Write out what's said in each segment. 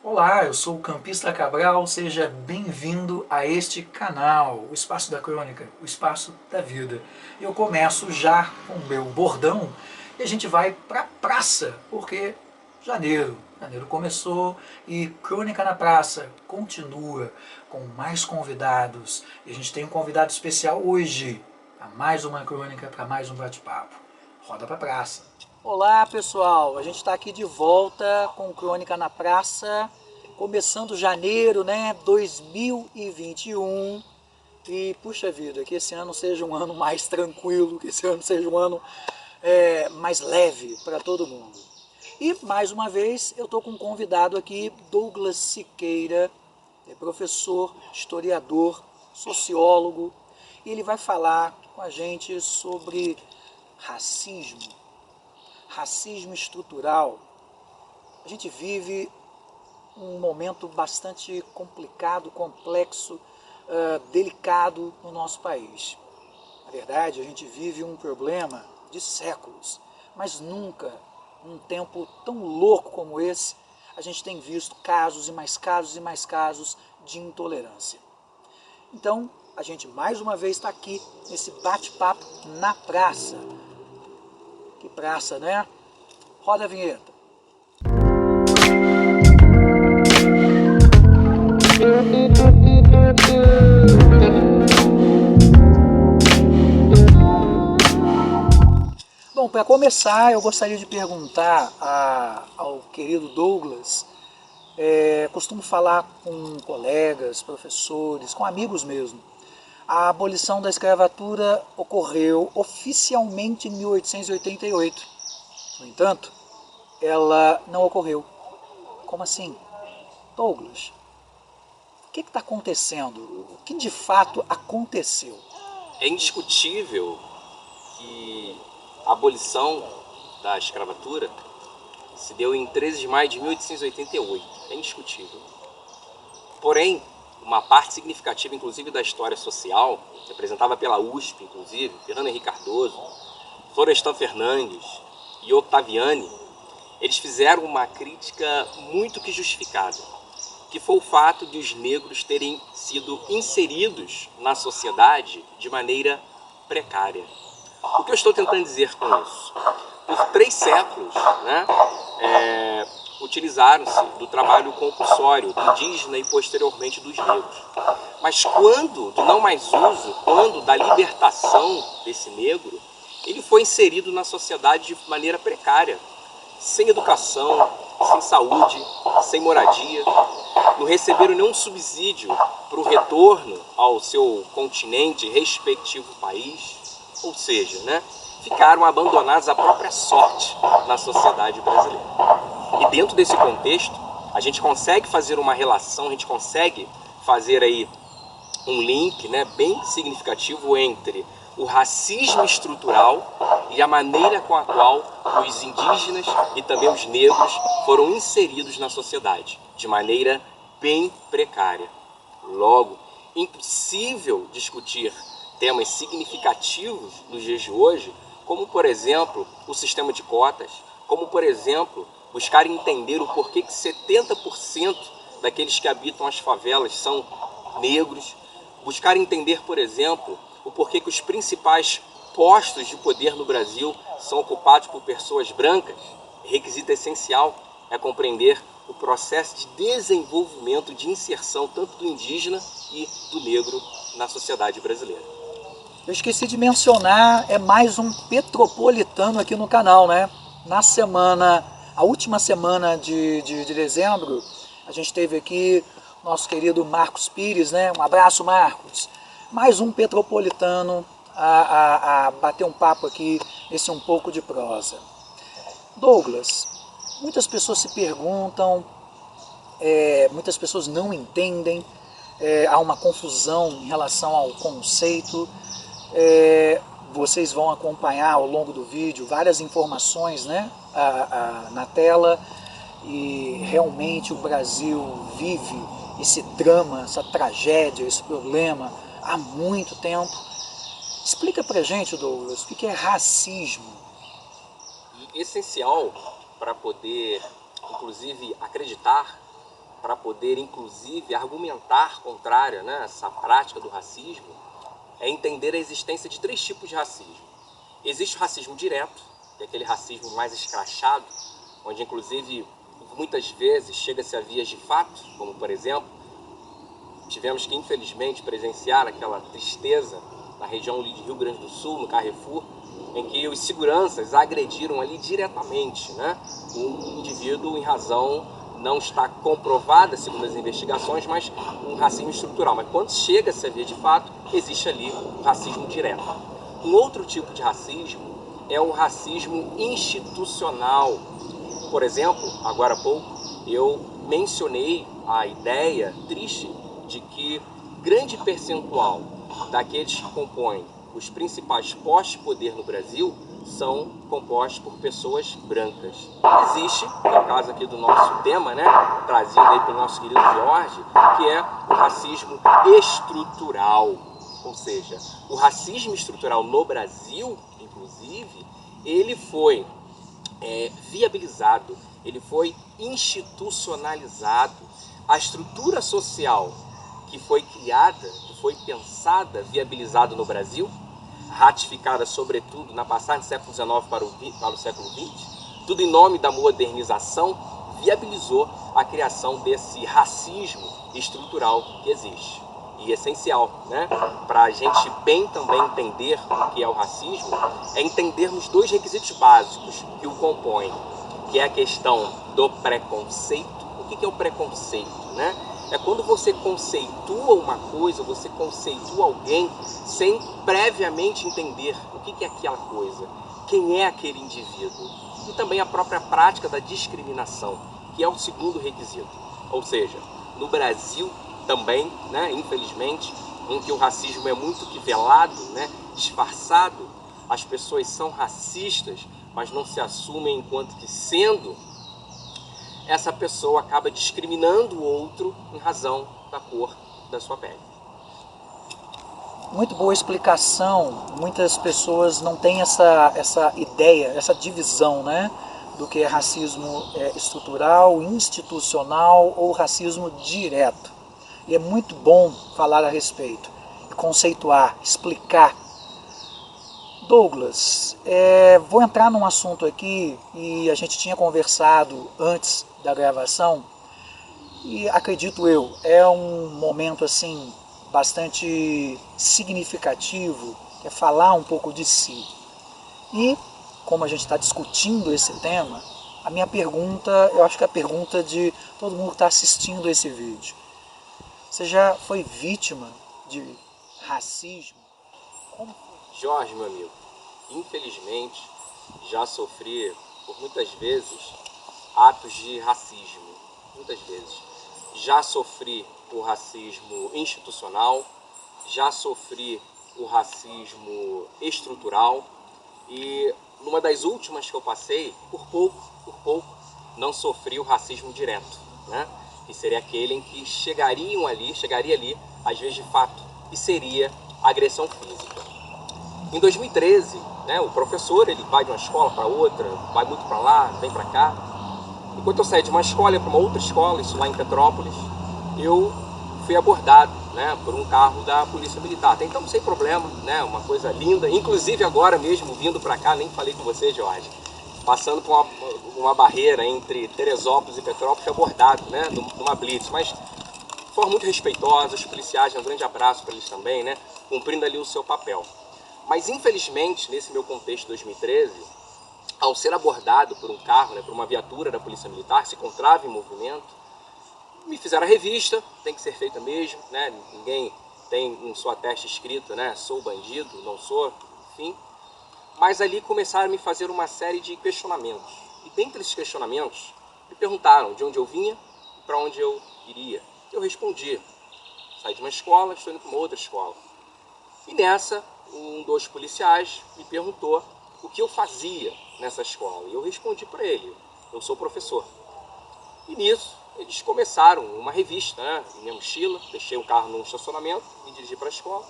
Olá, eu sou o Campista Cabral, seja bem-vindo a este canal, o Espaço da Crônica, o Espaço da Vida. Eu começo já com o meu bordão e a gente vai para a praça, porque janeiro começou e Crônica na Praça continua com mais convidados. E a gente tem um convidado especial hoje, para mais uma crônica, para mais um bate-papo. Roda para a praça. Olá pessoal, a gente está aqui de volta com Crônica na Praça, começando janeiro, né, 2021, e puxa vida, que esse ano seja um ano mais tranquilo, que esse ano seja um ano mais leve para todo mundo. E mais uma vez eu estou com um convidado aqui, Douglas Siqueira, professor, historiador, sociólogo, e ele vai falar com a gente sobre racismo estrutural. A gente vive um momento bastante complicado, complexo, delicado no nosso país. Na verdade, a gente vive um problema de séculos, mas nunca, num tempo tão louco como esse, a gente tem visto casos e mais casos e mais casos de intolerância. Então, a gente mais uma vez está aqui nesse bate-papo na praça. Que praça, né? Roda a vinheta. Bom, para começar, eu gostaria de perguntar ao querido Douglas, costumo falar com colegas, professores, com amigos mesmo. A abolição da escravatura ocorreu oficialmente em 1888. No entanto, ela não ocorreu. Como assim? Douglas, o que está acontecendo? O que de fato aconteceu? É indiscutível que a abolição da escravatura se deu em 13 de maio de 1888. É indiscutível. Porém, uma parte significativa, inclusive, da história social, representada pela USP, inclusive, Fernando Henrique Cardoso, Florestan Fernandes e Octaviani, eles fizeram uma crítica muito que justificada, que foi o fato de os negros terem sido inseridos na sociedade de maneira precária. O que eu estou tentando dizer com isso? Por 3 séculos, utilizaram-se do trabalho compulsório do indígena e posteriormente dos negros. Mas quando do não mais uso, quando da libertação desse negro, ele foi inserido na sociedade de maneira precária, sem educação, sem saúde, sem moradia, não receberam nenhum subsídio para o retorno ao seu continente, respectivo país, ou seja, ficaram abandonados à própria sorte na sociedade brasileira. E dentro desse contexto, a gente consegue fazer uma relação, a gente consegue fazer aí um link bem significativo entre o racismo estrutural e a maneira com a qual os indígenas e também os negros foram inseridos na sociedade, de maneira bem precária. Logo, impossível discutir temas significativos nos dias de hoje, como, por exemplo, o sistema de cotas, como, por exemplo, buscar entender o porquê que 70% daqueles que habitam as favelas são negros, buscar entender, por exemplo, o porquê que os principais postos de poder no Brasil são ocupados por pessoas brancas. Requisito essencial é compreender o processo de desenvolvimento, de inserção tanto do indígena e do negro na sociedade brasileira. Eu esqueci de mencionar, é mais um petropolitano aqui no canal, né? A última semana de dezembro, a gente teve aqui nosso querido Marcos Pires, né? Um abraço, Marcos. Mais um petropolitano a bater um papo aqui nesse Um Pouco de Prosa. Douglas, muitas pessoas se perguntam, muitas pessoas não entendem, há uma confusão em relação ao conceito. Vocês vão acompanhar ao longo do vídeo várias informações na tela, e realmente o Brasil vive esse drama, essa tragédia, esse problema há muito tempo. Explica pra gente, Douglas, o que é racismo? E essencial para poder, inclusive, acreditar para poder, inclusive, argumentar contrária, né, essa prática do racismo, é entender a existência de 3 tipos de racismo. Existe o racismo direto, que é aquele racismo mais escrachado, onde, inclusive, muitas vezes chega-se a vias de fato, como, por exemplo, tivemos que, infelizmente, presenciar aquela tristeza na região de Rio Grande do Sul, no Carrefour, em que os seguranças agrediram ali diretamente, né, um indivíduo em razão não está comprovada, segundo as investigações, mas um racismo estrutural. Mas quando chega-se a via de fato, existe ali o racismo direto. Um outro tipo de racismo é o racismo institucional. Por exemplo, agora há pouco, eu mencionei a ideia triste de que grande percentual daqueles que compõem os principais postos de poder no Brasil são compostos por pessoas brancas. Existe, que é o caso aqui do nosso tema, né, trazido aí pelo nosso querido Jorge, que é o racismo estrutural. Ou seja, o racismo estrutural no Brasil, inclusive, ele foi viabilizado, ele foi institucionalizado. A estrutura social que foi criada, que foi pensada, viabilizada no Brasil, ratificada sobretudo na passagem do século XIX para o século XX, tudo em nome da modernização, viabilizou a criação desse racismo estrutural que existe. E essencial, né, para a gente bem também entender o que é o racismo, é entendermos 2 requisitos básicos que o compõem, que é a questão do preconceito. O que é o preconceito, né? É quando você conceitua uma coisa, você conceitua alguém sem previamente entender o que é aquela coisa, quem é aquele indivíduo. E também a própria prática da discriminação, que é o segundo requisito. Ou seja, no Brasil também, né, infelizmente, em que o racismo é muito que velado, né, disfarçado, as pessoas são racistas, mas não se assumem enquanto que sendo, essa pessoa acaba discriminando o outro em razão da cor da sua pele. Muito boa explicação. Muitas pessoas não têm essa ideia, essa divisão, né, do que é racismo estrutural, institucional ou racismo direto. E é muito bom falar a respeito, conceituar, explicar. Douglas, vou entrar num assunto aqui e a gente tinha conversado antes da gravação e acredito eu, é um momento assim bastante significativo, é falar um pouco de si. E como a gente está discutindo esse tema, a minha pergunta, eu acho que é a pergunta de todo mundo que está assistindo esse vídeo. Você já foi vítima de racismo? Como foi? Jorge, meu amigo, infelizmente já sofri por muitas vezes atos de racismo, muitas vezes. Já sofri o racismo institucional, já sofri o racismo estrutural e numa das últimas que eu passei, por pouco, não sofri o racismo direto, né? Que seria aquele em que chegaria ali, às vezes de fato, e seria agressão física. Em 2013, né, o professor ele vai de uma escola para outra, vai muito para lá, vem para cá. Enquanto eu saí de uma escola e para uma outra escola, isso lá em Petrópolis, eu fui abordado, né, por um carro da Polícia Militar. Até então sem problema, né, uma coisa linda. Inclusive agora mesmo, vindo para cá, nem falei com você, Jorge, passando por uma barreira entre Teresópolis e Petrópolis, fui abordado, né, numa blitz. Mas de forma muito respeitosa, os policiais, um grande abraço para eles também, né, cumprindo ali o seu papel. Mas infelizmente, nesse meu contexto de 2013, ao ser abordado por um carro, né, por uma viatura da Polícia Militar, que se encontrava em movimento, me fizeram a revista, tem que ser feita mesmo, né? Ninguém tem em sua testa escrito, né, sou bandido, não sou, enfim. Mas ali começaram a me fazer uma série de questionamentos. E dentre esses questionamentos, me perguntaram de onde eu vinha e para onde eu iria. Eu respondi, saí de uma escola, estou indo para uma outra escola. E nessa, um dos policiais me perguntou o que eu fazia nessa escola. E eu respondi para ele, eu sou professor. E nisso, eles começaram uma revista, né, em minha mochila, deixei o carro num estacionamento, me dirigi para a escola.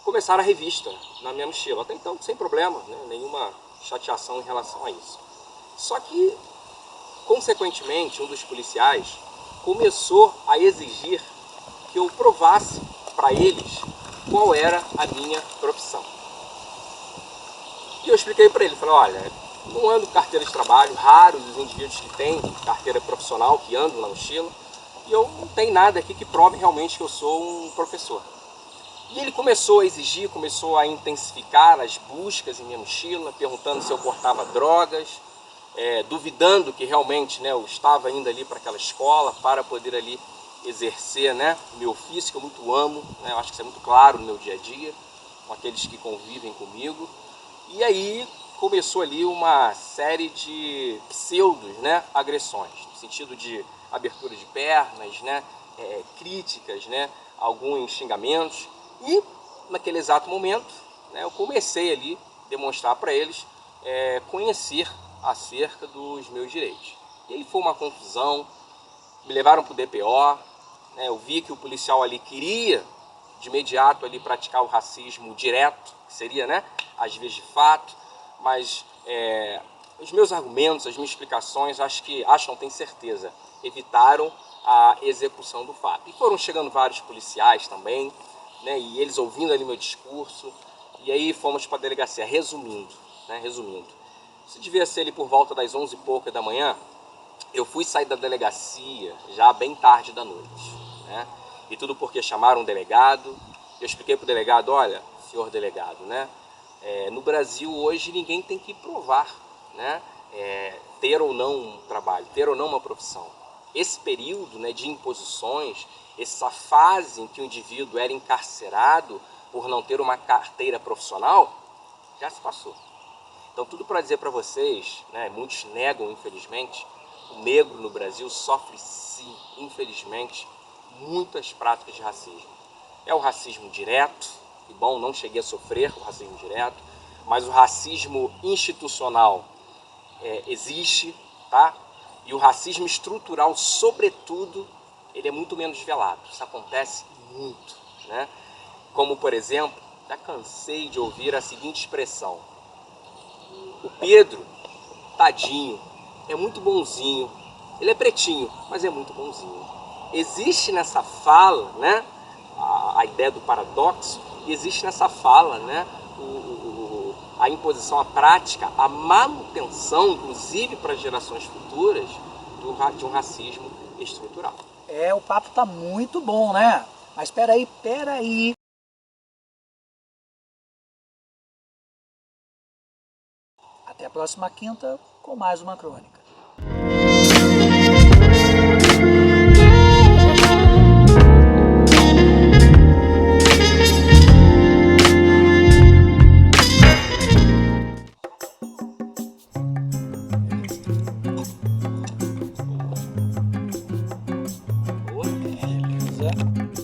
Começaram a revista na minha mochila, até então sem problema, né, nenhuma chateação em relação a isso. Só que, consequentemente, um dos policiais começou a exigir que eu provasse para eles qual era a minha profissão. E eu expliquei para ele, falei, olha, não ando com carteira de trabalho, raros os indivíduos que têm carteira profissional, que andam na mochila, e eu não tenho nada aqui que prove realmente que eu sou um professor. E ele começou a exigir, começou a intensificar as buscas em minha mochila, perguntando se eu portava drogas, duvidando que realmente, né, eu estava indo ali para aquela escola para poder ali exercer, né, o meu ofício, que eu muito amo, né, eu acho que isso é muito claro no meu dia a dia, com aqueles que convivem comigo. E aí começou ali uma série de pseudos, né, agressões, no sentido de abertura de pernas, né, críticas, né, alguns xingamentos. E naquele exato momento, né, eu comecei ali a demonstrar para eles conhecer acerca dos meus direitos. E aí foi uma confusão, me levaram para o DPO, né, eu vi que o policial ali queria de imediato ali praticar o racismo direto, que seria, né, as vias de fato, mas os meus argumentos, as minhas explicações, não tenho certeza, evitaram a execução do fato. E foram chegando vários policiais também, né, e eles ouvindo ali meu discurso, e aí fomos para a delegacia. Resumindo, isso devia ser ali por volta das 11 e pouca da manhã. Eu fui sair da delegacia já bem tarde da noite, né, e tudo porque chamaram um delegado. Eu expliquei para o delegado, olha, senhor delegado, né, no Brasil hoje ninguém tem que provar, né, ter ou não um trabalho, ter ou não uma profissão. Esse período, né, de imposições, essa fase em que o indivíduo era encarcerado por não ter uma carteira profissional, já se passou. Então tudo para dizer para vocês, né, muitos negam, infelizmente, o negro no Brasil sofre sim, infelizmente, muitas práticas de racismo. É o racismo direto, que bom, não cheguei a sofrer o racismo direto, mas o racismo institucional existe, tá? E o racismo estrutural, sobretudo, ele é muito menos velado. Isso acontece muito, né? Como, por exemplo, já cansei de ouvir a seguinte expressão: o Pedro, tadinho, é muito bonzinho. Ele é pretinho, mas é muito bonzinho. Existe nessa fala, né, a ideia do paradoxo, e existe nessa fala, né, a imposição, a prática, a manutenção, inclusive para gerações futuras, de um racismo estrutural. O papo tá muito bom, né? Mas peraí. Até a próxima quinta com mais uma crônica. Beleza.